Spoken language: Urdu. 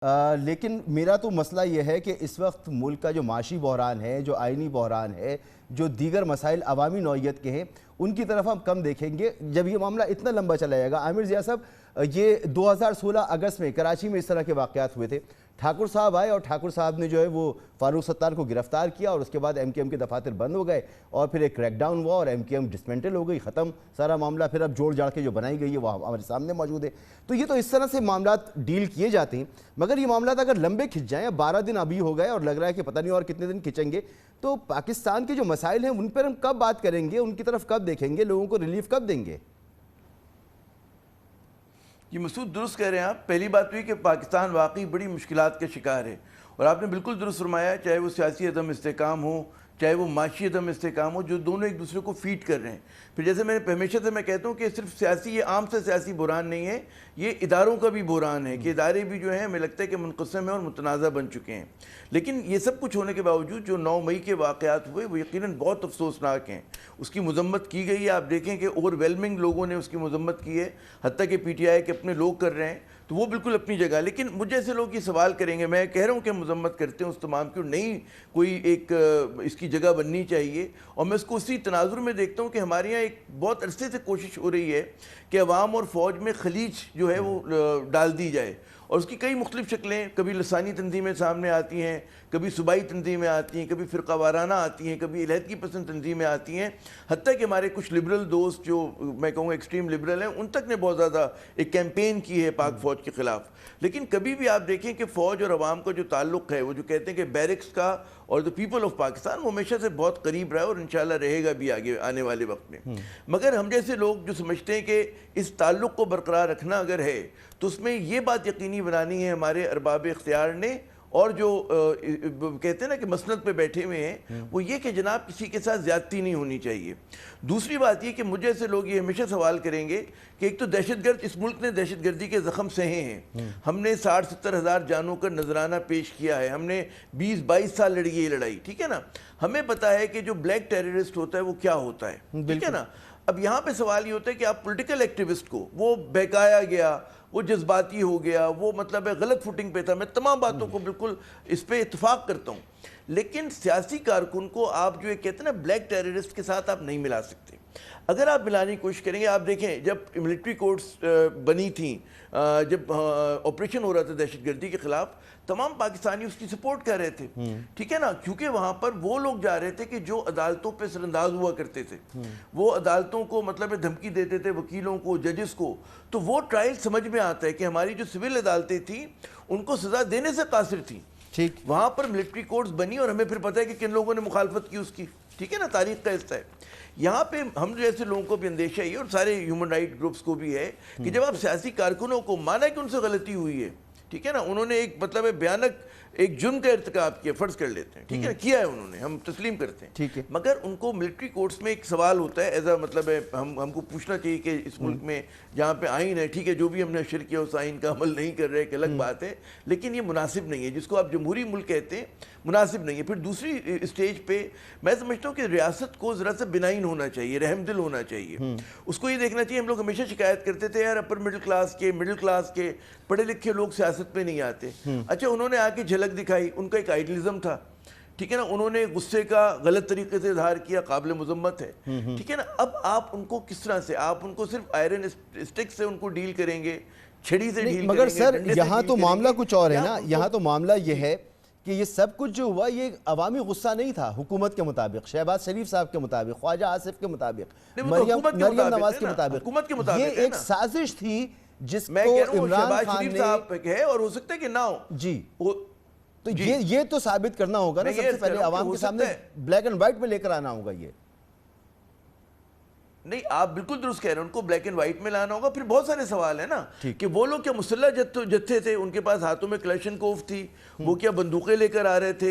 لیکن میرا تو مسئلہ یہ ہے کہ اس وقت ملک کا جو معاشی بحران ہے، جو آئینی بحران ہے، جو دیگر مسائل عوامی نوعیت کے ہیں، ان کی طرف ہم کم دیکھیں گے جب یہ معاملہ اتنا لمبا چلا جائے گا۔ عامر ضیاء صاحب، یہ 2016 اگست میں کراچی میں اس طرح کے واقعات ہوئے تھے۔ ٹھاکر صاحب آئے اور ٹھاکر صاحب نے جو ہے وہ فاروق ستار کو گرفتار کیا، اور اس کے بعد ایم کیو ایم کے دفاتر بند ہو گئے، اور پھر ایک کریک ڈاؤن ہوا اور ایم کیو ایم ڈسمنٹل ہو گئی، ختم سارا معاملہ۔ پھر اب جوڑ جاڑ کے جو بنائی گئی ہے وہ ہمارے سامنے موجود ہے۔ تو یہ تو اس طرح سے معاملات ڈیل کیے جاتے ہیں، مگر یہ معاملات اگر لمبے کھنچ جائیں، 12 دن ابھی ہو گئے اور لگ رہا ہے کہ پتہ نہیں اور کتنے دن کھنچیں گے، تو پاکستان کے جو مسائل ہیں ان پر ہم کب بات کریں گے، ان کی طرف کب دیکھیں گے، لوگوں کو ریلیف کب دیں گے؟ یہ مسعود درست کہہ رہے ہیں آپ۔ پہلی بات ہوئی کہ پاکستان واقعی بڑی مشکلات کا شکار ہے، اور آپ نے بالکل درست فرمایا، چاہے وہ سیاسی عدم استحکام ہو، چاہے وہ معاشی عدم استحکام ہو، جو دونوں ایک دوسرے کو فیڈ کر رہے ہیں۔ پھر جیسے میں ہمیشہ سے میں کہتا ہوں کہ صرف سیاسی، یہ عام سے سیاسی بحران نہیں ہے، یہ اداروں کا بھی بحران ہے، کہ ادارے بھی جو ہیں ہمیں لگتا ہے کہ منقسم ہیں اور متنازع بن چکے ہیں۔ لیکن یہ سب کچھ ہونے کے باوجود جو 9 مئی کے واقعات ہوئے وہ یقیناً بہت افسوسناک ہیں۔ اس کی مذمت کی گئی ہے، آپ دیکھیں کہ اوور ویلمنگ لوگوں نے اس کی مذمت کی ہے، حتیٰ کہ پی ٹی آئی کے اپنے لوگ کر رہے ہیں، تو وہ بالکل اپنی جگہ۔ لیکن مجھے ایسے لوگ یہ سوال کریں گے، میں کہہ رہا ہوں کہ مذمت کرتے ہیں اس تمام کی، نہیں کوئی ایک اس کی جگہ بننی چاہیے، اور میں اس کو اسی تناظر میں دیکھتا ہوں کہ ہمارے یہاں ایک بہت عرصے سے کوشش ہو رہی ہے کہ عوام اور فوج میں خلیج جو ہے وہ ڈال دی جائے، اور اس کی کئی مختلف شکلیں، کبھی لسانی تنظیمیں سامنے آتی ہیں، کبھی صوبائی تنظیمیں آتی ہیں، کبھی فرقہ وارانہ آتی ہیں، کبھی علیحدگی پسند تنظیمیں آتی ہیں، حتیٰ کہ ہمارے کچھ لبرل دوست جو میں کہوں گا ایکسٹریم لبرل ہیں، ان تک نے بہت زیادہ ایک کیمپین کی ہے پاک فوج کے خلاف۔ لیکن کبھی بھی آپ دیکھیں کہ فوج اور عوام کا جو تعلق ہے، وہ جو کہتے ہیں کہ بیرکس کا اور دی پیپل آف پاکستان، وہ ہمیشہ سے بہت قریب رہا ہے اور انشاءاللہ رہے گا بھی آگے آنے والے وقت میں۔ مگر ہم جیسے لوگ جو سمجھتے ہیں کہ اس تعلق کو برقرار رکھنا اگر ہے تو اس میں یہ بات یقینی بنانی ہے ہمارے ارباب اختیار نے، اور جو کہتے ہیں نا کہ مسند پہ بیٹھے ہوئے ہیں، وہ یہ کہ جناب کسی کے ساتھ زیادتی نہیں ہونی چاہیے۔ دوسری بات یہ کہ مجھے ایسے لوگ یہ ہمیشہ سوال کریں گے کہ ایک تو دہشت گرد، اس ملک نے دہشت گردی کے زخم سہے ہیں، ہم نے 60-70 ہزار جانوں کا نذرانہ پیش کیا ہے، ہم نے 20-22 سال لڑی ہے یہ لڑائی، ٹھیک ہے نا، ہمیں پتا ہے کہ جو بلیک ٹیررسٹ ہوتا ہے وہ کیا ہوتا ہے، ٹھیک ہے نا۔ اب یہاں پہ سوال یہ ہوتا ہے کہ آپ پولیٹیکل ایکٹیوسٹ کو، وہ بہکایا گیا، وہ جذباتی ہو گیا، وہ مطلب ہے غلط فوٹنگ پہ تھا، میں تمام باتوں کو بالکل اس پہ اتفاق کرتا ہوں، لیکن سیاسی کارکن کو آپ جو کہتے ہیں نا بلیک ٹیررسٹ کے ساتھ آپ نہیں ملا سکتے۔ اگر آپ ملانے کی کوشش کریں گے، آپ دیکھیں جب ملٹری کورٹس بنی تھیں، جب آپریشن ہو رہا تھا دہشت گردی کے خلاف، تمام پاکستانی اس کی سپورٹ کر رہے تھے، ٹھیک ہے نا، کیونکہ وہاں پر وہ لوگ جا رہے تھے کہ جو عدالتوں پہ سر انداز ہوا کرتے تھے، وہ عدالتوں کو مطلب دھمکی دیتے تھے، وکیلوں کو، ججز کو، تو وہ ٹرائل سمجھ میں آتا ہے کہ ہماری جو سول عدالتیں تھیں ان کو سزا دینے سے قاصر تھیں، ٹھیک، وہاں پر ملٹری کورٹس بنی، اور ہمیں پھر پتہ ہے کہ کن لوگوں نے مخالفت کی اس کی، ٹھیک ہے نا، تاریخ کا حصہ ہے۔ یہاں پہ ہم جیسے لوگوں کو بھی اندیشہ ہے، اور سارے ہیومن رائٹ گروپس کو بھی ہے، کہ جب آپ سیاسی کارکنوں کو مانا کہ ان سے غلطی ہوئی ہے، ٹھیک ہے نا، انہوں نے ایک مطلب ہے بھیانک ایک جرم کا ارتکاب کیا، فرض کر لیتے ہیں، ٹھیک ہے، کیا ہے انہوں نے، ہم تسلیم کرتے ہیں، ٹھیک ہے، مگر ان کو ملٹری کورٹس میں ایک سوال ہوتا ہے، ایزا مطلب ہے ہم کو پوچھنا چاہیے کہ اس ملک میں جہاں پہ آئین ہے، ٹھیک ہے، جو بھی ہم نے نشر کیا اس آئین کا عمل نہیں کر رہے، ایک الگ بات ہے، لیکن یہ مناسب نہیں ہے، جس کو آپ جمہوری ملک کہتے ہیں، مناسب نہیں ہے۔ پھر دوسری اسٹیج پہ میں سمجھتا ہوں کہ ریاست کو ذرا سا بنائن ہونا چاہیے، رحم دل ہونا چاہیے، اس کو یہ دیکھنا چاہیے۔ ہم لوگ ہمیشہ شکایت کرتے تھے یار اپر مڈل کلاس کے پڑھے لکھے لوگ سیاست میں نہیں آتے، اچھا انہوں نے آ کے جھلک دکھائی، ان کا ایک آئیڈیلزم تھا، ٹھیک ہے نا، انہوں نے غصے کا غلط طریقے سے اظہار کیا، قابل مذمت ہے، ٹھیک ہے نا۔ اب آپ ان کو کس طرح سے، آپ ان کو صرف آئرن اسٹک سے ان کو ڈیل کریں گے، چھڑی سے ڈیل کریں گے، مگر سر یہاں تو معاملہ کچھ اور ہے نا، یہاں تو معاملہ یہ ہے کہ یہ سب کچھ جو ہوا یہ عوامی غصہ نہیں تھا، حکومت کے مطابق، شہباز شریف صاحب کے مطابق، خواجہ آصف کے مطابق، مریم نواز کے مطابق، یہ ایک سازش تھی جس کو عمران خان نے، اور ہو سکتا ہے کہ نہ ہو، جی، تو یہ تو ثابت کرنا ہوگا نا، سب سے پہلے عوام کے سامنے بلیک اینڈ وائٹ میں لے کر آنا ہوگا۔ یہ نہیں، آپ بالکل درست کہہ رہے ہیں، ان کو بلیک اینڈ وائٹ میں لانا ہوگا۔ پھر بہت سارے سوال ہیں نا کہ وہ لوگ کیا مسلح جتھے تھے، ان کے پاس ہاتھوں میں کلاشنکوف تھی، وہ کیا بندوقیں لے کر آ رہے تھے،